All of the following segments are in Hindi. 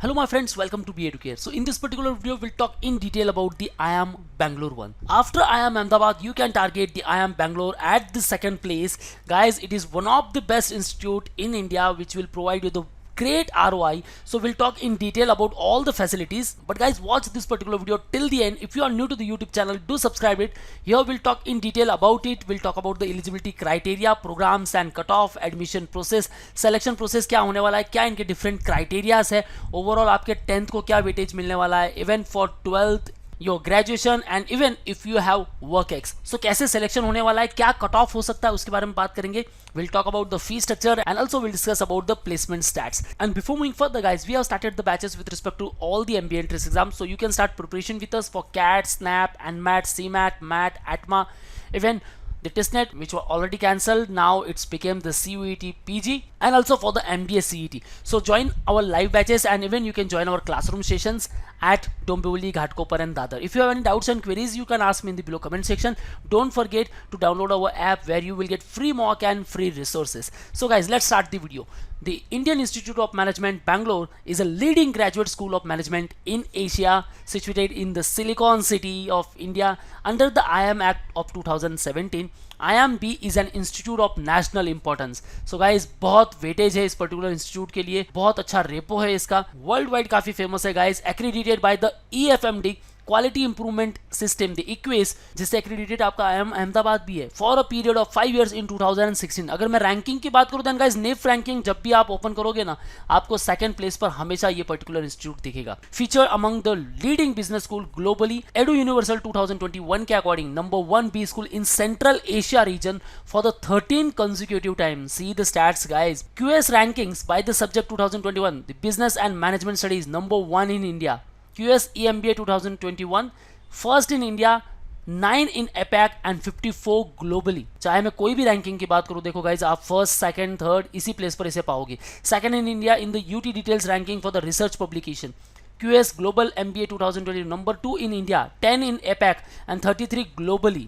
Hello my friends, welcome to Be Educare. So in this particular video, we'll talk in detail about the IIM Bangalore one. After IIM Ahmedabad, you can target the IIM Bangalore at the second place. Guys, it is one of the best institute in India which will provide you the great ROI. So we'll talk in detail about all the facilities, but guys, watch this particular video till the end. If you are new to the YouTube channel, do subscribe it. Here we'll talk in detail about it. We'll talk about the eligibility criteria, programs and cutoff, admission process, selection process क्या होने वाला है, क्या इनके different criterias है, overall आपके 10th को क्या weightage मिलने वाला है, even for 12th your graduation and even if you have work-ex. So कैसे selection होने वाला है, क्या कट ऑफ हो सकता है, उसके बारे में बात करेंगे. We'll talk about the fee structure and also we'll discuss about the placement stats. And before moving further, guys, we have started the batches with respect to all the MBA entrance exams, so you can start preparation with us for CAT, SNAP, ANMAT, CMAT, MAT, ATMA, even the testnet which were already cancelled, now it's became the CUET PG, and also for the MBA CET. So join our live batches and even you can join our classroom sessions at Dombivli, Ghatkopar and Dadar. If you have any doubts and queries, you can ask me in the below comment section. Don't forget to download our app where you will get free mock and free resources. So guys, let's start the video. The Indian Institute of Management Bangalore is a leading graduate school of management in Asia, situated in the Silicon City of India under the IIM Act of 2017. IIMB is an institute of national importance. So guys, बहुत वेटेज है इस पर्टिकुलर इंस्टीट्यूट के लिए, बहुत अच्छा रेपो है इसका, वर्ल्ड वाइड काफी फेमस है guys, accredited by the EFMD quality improvement system, the equals, जिससे एक्रेडिटेड आपका IIM अहमदाबाद भी है for a period of 5 years इन 2016. अगर मैं रैंकिंग की बात करूं देन गाइस, नेफ रैंकिंग जब भी आप ओपन करोगे ना, आपको सेकंड प्लेस पर हमेशा ये पर्टिकुलर इंस्टीट्यूट दिखेगा. Feature among the leading business school globally, Eduniversal 2021 के according number 1 B school in Central Asia region for the 13 consecutive time. See the stats guys. QS rankings by the subject 2021, the business and management studies number 1 in India. QS EMBA 2021 first in India, 9 in APAC and 54 globally. चाहे मैं कोई भी रैंकिंग की बात करूं, देखो गाइज, आप फर्स्ट सेकंड थर्ड इसी प्लेस पर इसे पाओगे. Second in India in the UT details ranking for the research publication. QS Global MBA 2020 number 2 in India, 10 in APAC and 33 globally.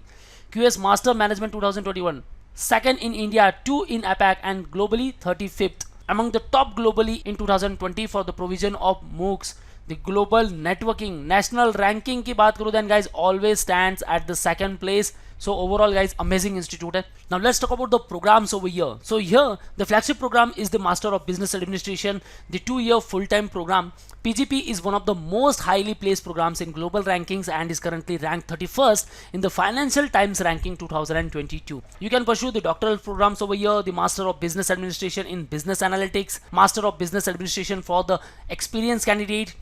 QS Master Management 2021 second in India, 2 in APAC and globally 35th. Among the top globally in 2020 for the provision of MOOCs. The global networking national ranking की बात करूँ then guys, always stands at the second place. So overall guys, amazing institute है. Now let's talk about the programs over here. So here the flagship program is the Master of Business Administration, the 2-year full-time program. PGP is one of the most highly placed programs in global rankings and is currently ranked 31st in the Financial Times ranking 2022. You can pursue the doctoral programs over here, the Master of Business Administration in Business Analytics, Master of Business Administration for the experienced candidate.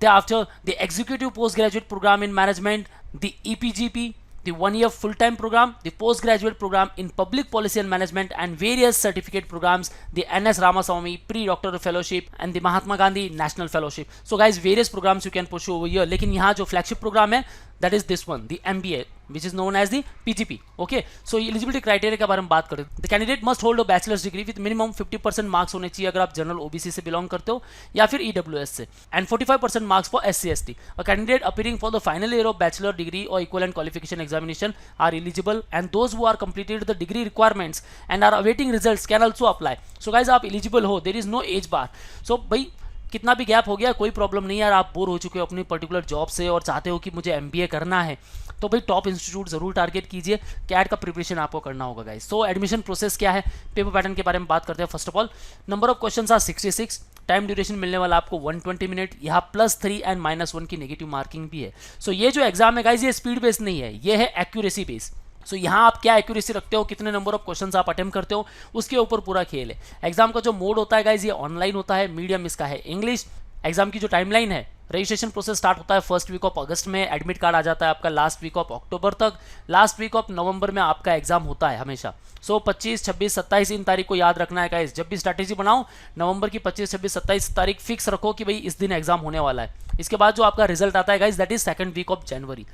Thereafter, the Executive Postgraduate Program in Management, the EPGP, the 1-year full-time program, the postgraduate program in Public Policy and Management, and various certificate programs, the NS Ramaswamy Pre-Doctoral Fellowship and the Mahatma Gandhi National Fellowship. So guys, various programs you can pursue over here. लेकिन यहाँ जो flagship program है, that is this one, the MBA, which is known as the PGP. Okay, so eligibility criteria के बारे में बात करें. The candidate must hold a bachelor's degree with minimum 50% marks होने चाहिए अगर आप जनरल OBC से belong करते हो या फिर EWS से, and 45% marks for SC/ST. A candidate appearing for the final year of bachelor degree or equivalent qualification examination are eligible, and those who are completed the degree requirements and are awaiting results can also apply. So guys, आप eligible हो, there is no age bar. So भाई कितना भी गैप हो गया कोई प्रॉब्लम नहीं यार, आप बोर हो चुके हो अपनी पर्टिकुलर जॉब से और चाहते हो कि मुझे MBA करना है, तो भाई टॉप इंस्टीट्यूट जरूर टारगेट कीजिए. कैट का प्रिपरेशन आपको करना होगा गाइस. सो एडमिशन प्रोसेस क्या है, पेपर पैटर्न के बारे में बात करते हैं. First of all, number of questions are 66, time duration मिलने वाला आपको 120 मिनट. यहाँ +3 एंड -1 की नेगेटिव मार्किंग भी है. सो ये जो एग्जाम है गाइस, ये स्पीड बेस्ड नहीं है, ये है एक्यूरेसी बेस्ड. सो यहाँ आप क्या एक्यूरेसी रखते हो, कितने नंबर ऑफ क्वेश्चंस आप अटेम्प्ट करते हो, उसके ऊपर पूरा खेल है. एग्जाम का जो मोड होता है गाइस, ये ऑनलाइन होता है, मीडियम इसका है इंग्लिश. एग्जाम की जो टाइमलाइन है, रजिस्ट्रेशन प्रोसेस स्टार्ट होता है फर्स्ट वीक ऑफ अगस्त में, एडमिट कार्ड आ जाता है आपका लास्ट वीक ऑफ अक्टूबर तक, लास्ट वीक ऑफ नवंबर में आपका एग्जाम होता है हमेशा. सो 25, 26, 27 इन तारीख को याद रखना है गाइस. जब भी स्ट्रैटेजी बनाओ, नवंबर की 25, 26, 27 तारीख फिक्स रखो कि भाई इस दिन एग्जाम होने वाला है. इसके बाद जो आपका रिजल्ट आता है guys, that is second week of January.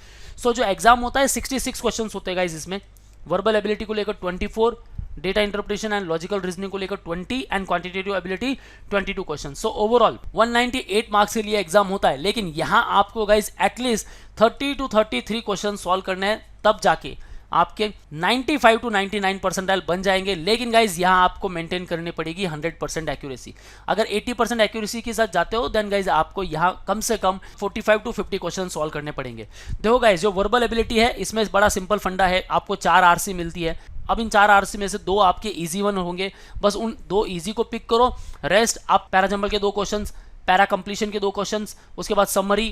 So जो एग्जाम होता है 66 क्वेश्चन होते हैं गाइस इसमें. वर्बल एबिलिटी को लेकर 24, data interpretation and logical reasoning को लेकर 20 and quantitative ability 22 question. So overall 198 marks के लिए एग्जाम होता है, लेकिन यहाँ आपको guys at least 30 to 33 question solve करने हैं, तब जाके आपके 95 to 99 परसेंटाइल बन जाएंगे। लेकिन गाइज यहाँ आपको मेंटेन करनी पड़ेगी 100% एक्यूरेसी। अगर 80% एक्यूरेसी के साथ जाते हो देन गाइज आपको यहाँ कम से कम 45 to 50 क्वेश्चन सॉल्व करने पड़ेंगे। देखो गाइज जो वर्बल एबिलिटी है इसमें बड़ा सिंपल फंडा है, आपको 4 आरसी मिलती है। अब इन 4 आरसी में से 2 आपके इजी वन होंगे, बस उन 2 इजी को पिक करो। रेस्ट आप पैराजंबल के 2 क्वेश्चंस, पैरा कंप्लीशन के 2 क्वेश्चंस, उसके बाद summary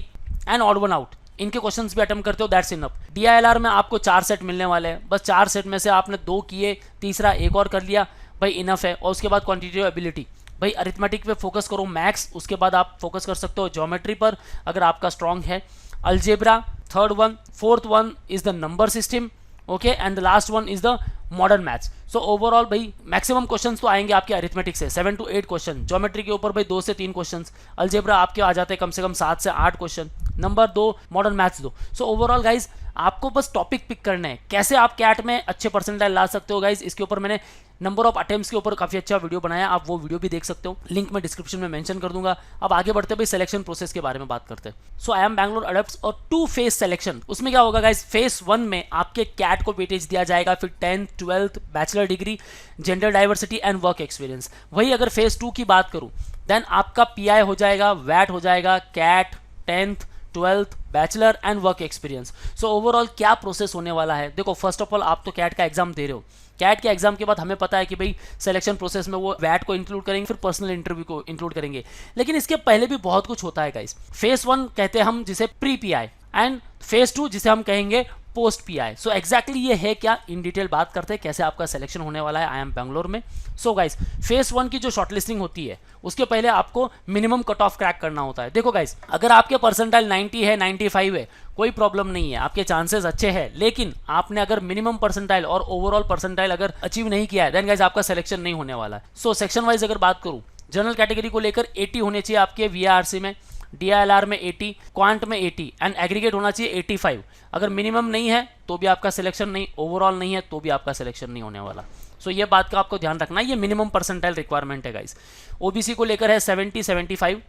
and odd one out, इनके क्वेश्चंस भी अटेम्प्ट करते हो, दैट्स इनफ। डीआईएलआर में आपको 4 सेट मिलने वाले हैं, बस 4 सेट में से आपने 2 किए, तीसरा एक और कर लिया, भाई इनफ है। और उसके बाद क्वांटिटेटिव एबिलिटी, भाई अरिथमेटिक पे फोकस करो मैक्स, उसके बाद आप फोकस कर सकते हो ज्योमेट्री पर अगर आपका स्ट्रॉन्ग है, algebra third one, fourth one is the number system, okay, and the last one is the modern maths. So overall भाई मैक्सिमम क्वेश्चंस तो आएंगे आपके अरिथमेटिक से 7 to 8 क्वेश्चन, ज्योमेट्री के ऊपर भाई 2 से 3 क्वेश्चंस, अलजेब्रा आपके आ जाते हैं कम से कम 7 से 8 question, number 2, modern maths 2। So overall guys आपको बस टॉपिक पिक करने हैं, कैसे आप कैट में अच्छे परसेंटाइल ला सकते हो गाइज। इसके ऊपर मैंने नंबर ऑफ अटेम्प्ट्स के ऊपर काफी अच्छा वीडियो बनाया, आप वो वीडियो भी देख सकते हो, लिंक मैं डिस्क्रिप्शन में मेंशन कर दूंगा। अब आगे बढ़ते भाई सिलेक्शन प्रोसेस के बारे में बात करते हैं। सो आई एम बैंगलोर अडॉप्ट्स और 2 फेज सिलेक्शन। उसमें क्या होगा गाइज, फेज 1 में आपके कैट को वेटेज दिया जाएगा, फिर 10th 12th bachelor degree, gender diversity and work experience. वही अगर फेज 2 की बात करूं देन आपका पीआई हो जाएगा, वैट हो जाएगा, CAT, 10th 12th bachelor and work experience. So overall क्या प्रोसेस होने वाला है, देखो फर्स्ट ऑफ ऑल आप तो कैट का एग्जाम दे रहे हो, कैट के एग्जाम के बाद हमें पता है कि भाई सिलेक्शन प्रोसेस में वो वैट को इंक्लूड करेंगे, फिर पर्सनल इंटरव्यू को इंक्लूड करेंगे। लेकिन इसके पहले भी बहुत कुछ होता है गाइस। फेज 1 कहते हैं हम जिसे प्री पीआई, एंड फेज 2 जिसे हम कहेंगे पोस्ट पीआई। सो एग्जैक्टली ये है क्या, इन डिटेल बात करते हैं कैसे आपका सिलेक्शन होने वाला है आई एम बैंगलोर में। सो गाइस फेज 1 की जो शॉर्टलिस्टिंग होती है उसके पहले आपको मिनिमम कट ऑफ क्रैक करना होता है। देखो गाइस अगर आपके परसेंटाइल 90 है, 95 है, कोई प्रॉब्लम नहीं है, आपके चांसेस अच्छे हैं। लेकिन आपने अगर मिनिमम परसेंटाइल और ओवरऑल परसेंटाइल अगर अचीव नहीं किया है देन गाइस आपका सिलेक्शन नहीं होने वाला है। सो सेक्शन वाइज अगर बात करूं, जनरल कैटेगरी को लेकर 80 होने चाहिए आपके वीआरसी में, डीआईएलआर में 80, क्वांट में 80 एंड एग्रीगेट होना चाहिए 85। अगर मिनिमम नहीं है तो भी आपका सिलेक्शन नहीं, ओवरऑल नहीं है तो भी आपका सिलेक्शन नहीं होने वाला। सो ये बात का आपको ध्यान रखना है, ये मिनिमम परसेंटाइल रिक्वायरमेंट है गाइस। ओबीसी को लेकर है 70 75,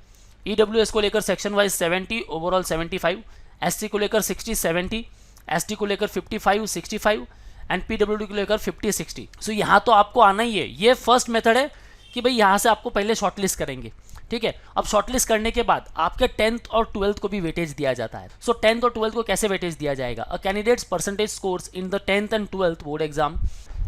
ईडब्ल्यूएस को लेकर सेक्शन वाइज 70, ओवरऑल 75, एससी को लेकर 60 70, एसटी को लेकर 55 65 एंड पीडब्ल्यूडी को लेकर 50 60। सो यहाँ तो आपको आना ही है, ये फर्स्ट मेथड है कि भाई यहाँ से आपको पहले शॉर्टलिस्ट करेंगे, ठीक है। अब शॉर्टलिस्ट करने के बाद आपके 10th और 12th को भी वेटेज दिया जाता है। सो 10th और 12th को कैसे वेटेज दिया जाएगा, a candidates percentage scores in the 10th and 12th board exam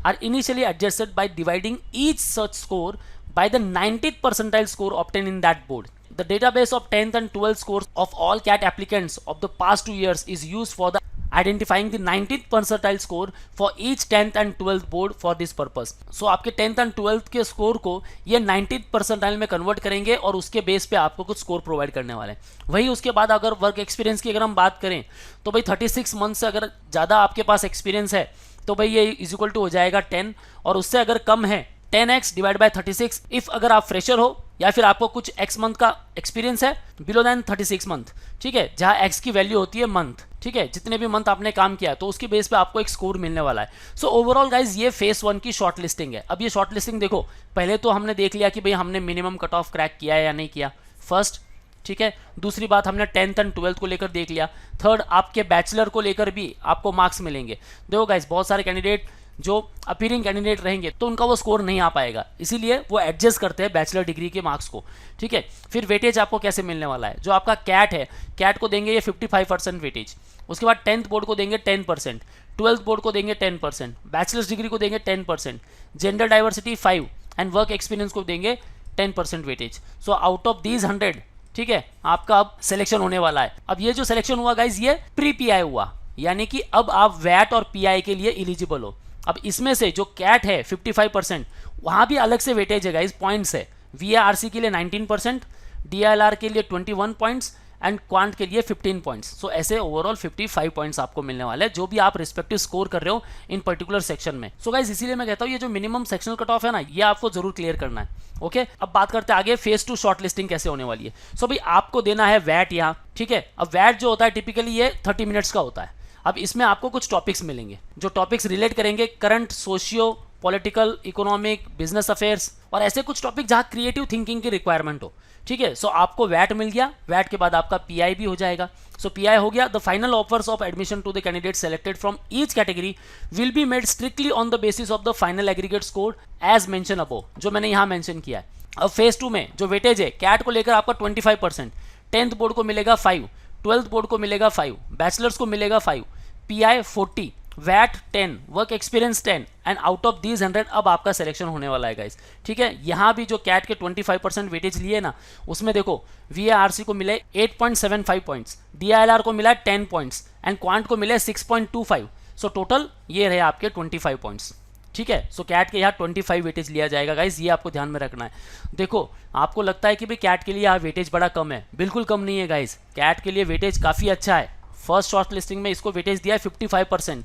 are initially adjusted by dividing each such score by the 90th percentile score obtained in that board. The database of 10th and 12th scores of all CAT applicants of the past 2 years is used for the identifying the 90th percentile score for each 10th and 12th board for this purpose. So आपके 10th and 12th के स्कोर को ये 90th percentile में कन्वर्ट करेंगे और उसके बेस पे आपको कुछ स्कोर प्रोवाइड करने वाले हैं। वही उसके बाद अगर वर्क एक्सपीरियंस की अगर हम बात करें तो भाई 36 मंथ से अगर ज़्यादा आपके पास एक्सपीरियंस है तो भाई ये इज इक्वल टू हो जाएगा 10, और उससे अगर कम है 10x डिवाइड बाय 36। इफ अगर आप फ्रेशर हो या फिर आपको कुछ x मंथ का एक्सपीरियंस है बिलो दैन 36 मंथ, ठीक है, जहां x की वैल्यू होती है मंथ, ठीक है, जितने भी मंथ आपने काम किया तो उसके बेस पे आपको एक स्कोर मिलने वाला है। सो ओवरऑल गाइज ये फेज 1 की शॉर्ट लिस्टिंग है। अब ये शॉर्ट लिस्टिंग देखो, पहले तो हमने देख लिया कि भाई हमने मिनिमम कट ऑफ क्रैक किया है या नहीं किया, फर्स्ट, ठीक है। दूसरी बात हमने 10th एंड 12th को लेकर देख लिया। थर्ड आपके बैचलर को लेकर भी आपको मार्क्स मिलेंगे। देखो गाइज बहुत सारे कैंडिडेट जो अपीयरिंग कैंडिडेट रहेंगे तो उनका वो स्कोर नहीं आ पाएगा, इसीलिए वो एडजस्ट करते हैं बैचलर डिग्री के मार्क्स को, ठीक है। फिर वेटेज आपको कैसे मिलने वाला है, जो आपका कैट है, कैट को देंगे ये 55% वेटेज, उसके बाद 10th बोर्ड को देंगे 10%, 12th बोर्ड को देंगे 10%, बैचलर्स डिग्री को देंगे 10%, gender diversity 5 and work experience को देंगे 10% weightage. So out of these 100, ठीक है, आपका अब सिलेक्शन होने वाला है। अब ये जो सिलेक्शन हुआ गाइज ये प्री पीआई हुआ, यानी कि अब आप वैट और पीआई के लिए एलिजिबल हो। अब इसमें से जो कैट है 55%, वहाँ भी अलग से वेटेज है गाइज, पॉइंट्स है। वीआरसी के लिए 19%, डीएलआर के लिए 21 पॉइंट्स एंड क्वांट के लिए 15 पॉइंट्स। सो ऐसे ओवरऑल 55 पॉइंट्स आपको मिलने वाले हैं जो भी आप रिस्पेक्टिव स्कोर कर रहे हो इन पर्टिकुलर सेक्शन में। सो गाइज इसीलिए मैं कहता हूँ ये जो मिनिमम सेक्शनल कट ऑफ है ना, ये आपको जरूर क्लियर करना है, ओके। अब बात करते हैं आगे फेज 2 शॉर्ट लिस्टिंग कैसे होने वाली है। सो भाई आपको देना है वैट यहाँ, ठीक है। अब वैट जो होता है टिपिकली ये 30 मिनट्स का होता है। अब इसमें आपको कुछ टॉपिक्स मिलेंगे जो टॉपिक्स रिलेट करेंगे current socio political economic business affairs और ऐसे कुछ टॉपिक जहाँ क्रिएटिव थिंकिंग की रिक्वायरमेंट हो, ठीक है। सो आपको वैट मिल गया, वैट के बाद आपका पीआई भी हो जाएगा। सो पीआई हो गया। The final offers of admission to the candidate selected from each category will be made strictly on the basis of the final aggregate score as mentioned above, जो मैंने यहाँ मेंशन किया है। अब फेज 2 में जो वेटेज है कैट को लेकर आपका 25%, 10th बोर्ड को मिलेगा 5, 12th बोर्ड को मिलेगा 5, बैचलर्स को मिलेगा 5, पीआई 40, वैट 10, work experience 10 and out of these 100 अब आपका सिलेक्शन होने वाला है गाइस। ठीक है, यहाँ भी जो कैट के 25% वेटेज लिए ना, उसमें देखो वीएआरसी को मिले 8.75 पॉइंट्स, डीआईएलआर को मिला 10 पॉइंट्स एंड क्वांट को मिले 6.25। सो टोटल ये रहे आपके 25 पॉइंट्स। ठीक है, सो कैट के यहाँ 25 वेटेज लिया जाएगा गाइस, ये आपको ध्यान में रखना है। देखो आपको लगता है कि भाई कैट के लिए यहाँ वेटेज बड़ा कम है, बिल्कुल कम नहीं है गाइस, कैट के लिए वेटेज काफ़ी अच्छा है। फर्स्ट शॉर्ट लिस्टिंग में इसको वेटेज दिया है 55%,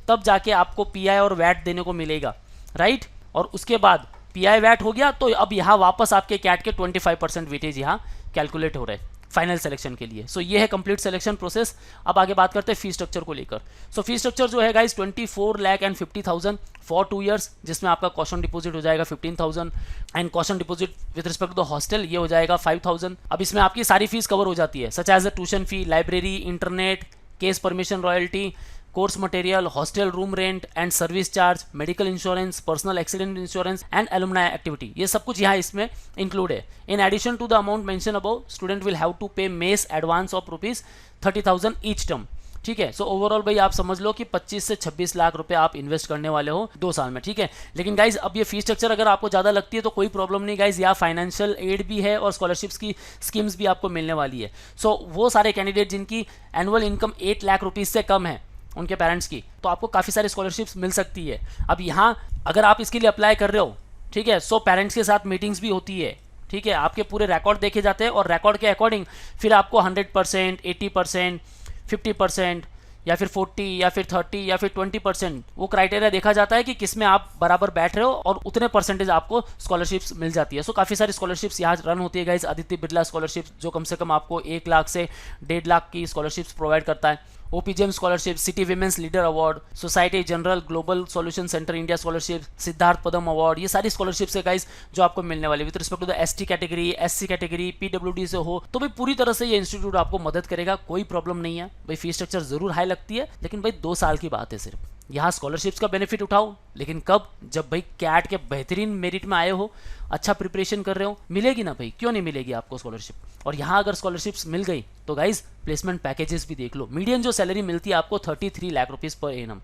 तब जाके आपको पीआई और वैट देने को मिलेगा, राइट। और उसके बाद पीआई वैट हो गया तो अब यहाँ वापस आपके कैट के 25% वेटेज यहाँ कैलकुलेट हो रहे हैं फाइनल सिलेक्शन के लिए। सो ये है कंप्लीट सिलेक्शन प्रोसेस। अब आगे बात करते हैं फी स्ट्रक्चर को लेकर। सो फी स्ट्रक्चर जो है गाइस 24,50,000 फॉर 2 ईयर्स, जिसमें आपका कॉशन डिपॉजिट हो जाएगा 15,000 and caution deposit with respect to the hostel ये हो जाएगा 5,000। अब इसमें आपकी सारी फीस कवर हो जाती है, such as the tuition fee, library, internet, case permission royalty, course material, hostel room rent and service charge, medical insurance, personal accident insurance and alumni activity, ये सब कुछ यहाँ इसमें इंक्लूड है। In addition to the amount mention above, student will have to pay mess advance of ₹30,000 each term. ठीक है, सो ओवरऑल भाई आप समझ लो कि 25 से 26 लाख रुपए आप इन्वेस्ट करने वाले हो 2 साल में। ठीक है, लेकिन गाइज अब ये फीस स्ट्रक्चर अगर आपको ज़्यादा लगती है तो कोई प्रॉब्लम नहीं गाइज, यहाँ फाइनेंशियल एड भी है और स्कॉलरशिप्स की स्कीम्स भी आपको मिलने वाली है। सो वो सारे कैंडिडेट जिनकी एनुअल इनकम 8 लाख रुपीज़ से कम है उनके पेरेंट्स की, तो आपको काफ़ी सारी स्कॉलरशिप्स मिल सकती है। अब यहाँ अगर आप इसके लिए अप्लाई कर रहे हो, ठीक है, सो पेरेंट्स के साथ मीटिंग्स भी होती है। ठीक है, आपके पूरे रिकॉर्ड देखे जाते हैं और रिकॉर्ड के अकॉर्डिंग फिर आपको 100%, 80%, 50% या फिर 40 या फिर 30 या फिर 20% वो क्राइटेरिया देखा जाता है कि किस में आप बराबर बैठ रहे हो और उतने परसेंटेज आपको स्कॉलरशिप्स मिल जाती है। सो काफ़ी सारी स्कॉलरशिप्स यहाँ रन होती है गाइस। आदित्य बिरला स्कॉलरशिप जो कम से कम आपको 1 लाख से 1.5 लाख की स्कॉलरशिप्स प्रोवाइड करता है। OPGM scholarship, city women's leader award, society general global solution centre India scholarship, Siddharth Padam award, ये सारी स्कॉलरशिप्स है गाइस जो आपको मिलने वाली with respect to the ST category, SC category, PWD से हो तो भाई पूरी तरह से ये इंस्टीट्यूट आपको मदद करेगा, कोई प्रॉब्लम नहीं है भाई। फीस स्ट्रक्चर जरूर हाई लगती है लेकिन भाई 2 साल की बात है सिर्फ। यहाँ स्कॉलरशिप्स का बेनिफिट उठाओ, लेकिन कब? जब भाई कैट के बेहतरीन मेरिट में आए हो, अच्छा प्रिपरेशन कर रहे हो, मिलेगी ना भाई, क्यों नहीं मिलेगी आपको स्कॉलरशिप। और यहाँ अगर स्कॉलरशिप्स मिल गई तो गाइज प्लेसमेंट पैकेजेस भी देख लो। मीडियन जो सैलरी मिलती है आपको 33 lakh rupees per annum.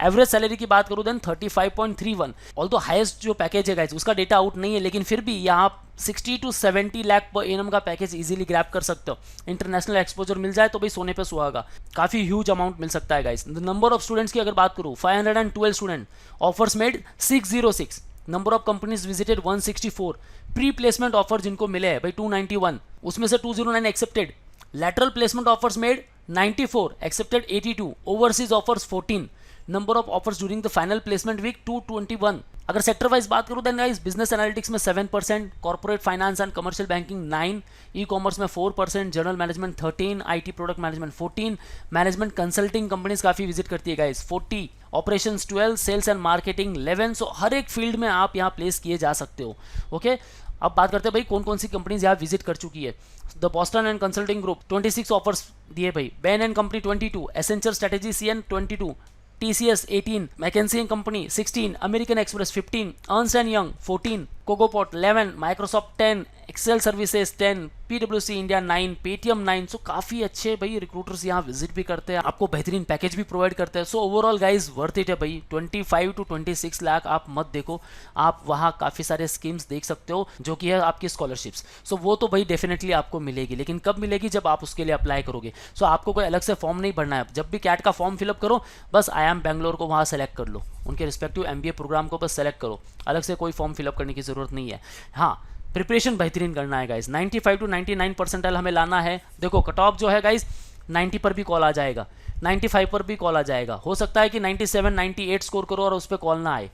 Average salary की बात करूँ देन 35.31। ऑल्दो हाईएस्ट जो पैकेज है गाइज उसका डेटा आउट नहीं है, लेकिन फिर भी यहाँ 60 to 70 लाख पर एनम का पैकेज इजीली ग्रैब कर सकते हो। इंटरनेशनल एक्सपोजर मिल जाए तो भाई सोने पे सुहागा, काफ़ी ह्यूज अमाउंट मिल सकता है गाइज। नंबर ऑफ स्टूडेंट्स की अगर बात करूँ 512 student, offers made 606, number of companies visited 164, pre placement offer जिनको मिले हैं भाई 291, उसमें से 209 accepted, lateral placement offers made 94, accepted 82, overseas offers 14, number of offers during the final placement week 221। अगर सेक्टर वाइज बात करूँ देन गाइस बिजनेस एनालिटिक्स में 7%, corporate finance and commercial banking 9, e commerce में 4%, general management 13, IT product management 14, management consulting companies काफ़ी विजिट करती है guys 40, operations 12, sales and marketing 11। So हर एक फील्ड में आप यहाँ प्लेस किए जा सकते हो। ओके, अब बात करते हैं भाई कौन कौन सी कंपनीज यहाँ विजिट कर चुकी है। The Boston and Consulting Group 26 ऑफर्स दिए भाई, Bain and Company 22, Accenture Strategy CN 22, TCS 18, McKinsey and Company 16, American Express 15, Ernst and Young 14, कोकोपोर्ट 11, Microsoft 10, EXL services 10, PwC India 9, Paytm 9। So काफ़ी अच्छे भाई रिक्रूटर्स यहाँ विजिट भी करते हैं, आपको बेहतरीन पैकेज भी प्रोवाइड करते हैं। So overall guys worth it है भाई। 25 to 26 लाख आप मत देखो, आप वहाँ काफ़ी सारे स्कीम्स देख सकते हो जो कि है आपकी स्कॉलरशिप्स। सो वो तो भाई डेफिनेटली आपको मिलेगी, लेकिन कब मिलेगी? जब आप उसके लिए अप्लाई करोगे। सो आपको कोई अलग से फॉर्म नहीं भरना है, जब भी कैट का फॉर्म फिलअप करो बस IIM बैंगलोर को वहाँ सेलेक्ट कर लो, उनके रिस्पेक्टिव MBA प्रोग्राम को बस सेलेक्ट करो, अलग से कोई फॉर्म फिलअप करने की ज़रूरत नहीं है। हाँ, प्रिपरेशन बेहतरीन करना है गाइस, 95 to 99 परसेंटाइल हमें लाना है। देखो कट ऑफ जो है गाइस 90 पर भी कॉल आ जाएगा, 95 पर भी कॉल आ जाएगा, हो सकता है कि 97 98 स्कोर करो और उस पर कॉल ना आए।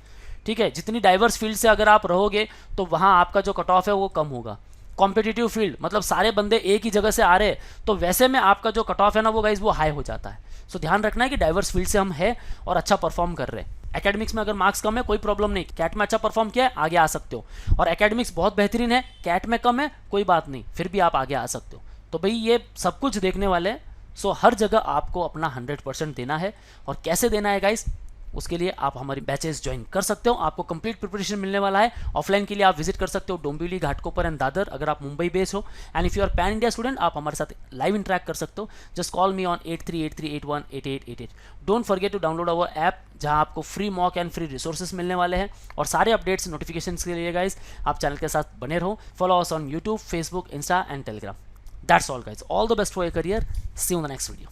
ठीक है, जितनी डाइवर्स फील्ड से अगर आप रहोगे तो वहाँ आपका जो कट ऑफ है वो कम होगा। कॉम्पिटिटिव फील्ड, मतलब सारे बंदे एक ही जगह से आ रहे हैं, तो वैसे में आपका जो कट ऑफ है ना वो गाइज वो हाई हो जाता है। सो ध्यान रखना है कि डाइवर्स फील्ड से हम है और अच्छा परफॉर्म कर रहे हैं। एकेडमिक्स में अगर मार्क्स कम है कोई प्रॉब्लम नहीं, कैट में अच्छा परफॉर्म किया है आगे आ सकते हो, और एकेडमिक्स बहुत बेहतरीन है, कैट में कम है कोई बात नहीं, फिर भी आप आगे आ सकते हो। तो भाई ये सब कुछ देखने वाले हैं। सो हर जगह आपको अपना 100% देना है, और कैसे देना है गाइस, उसके लिए आप हमारी बैचेस ज्वाइन कर सकते हो, आपको कंप्लीट प्रिपरेशन मिलने वाला है। ऑफलाइन के लिए आप विजिट कर सकते हो डोंबिवली, घाटकोपर एंड दादर, अगर आप मुंबई बेस्ड हो, and if you are pan India student आप हमारे साथ लाइव इंटरेक्ट कर सकते हो। Just call me on 8383818888। Don't forget to download our app, जहां आपको free mock and free resources मिलने वाले हैं, और सारे अपडेट्स नोटिफिकेशन के लिए गाइज आप चैनल के साथ बने रहो। Follow us on YouTube, Facebook, Insta and Telegram. That's all guys, all the best for your career, see you in the next video.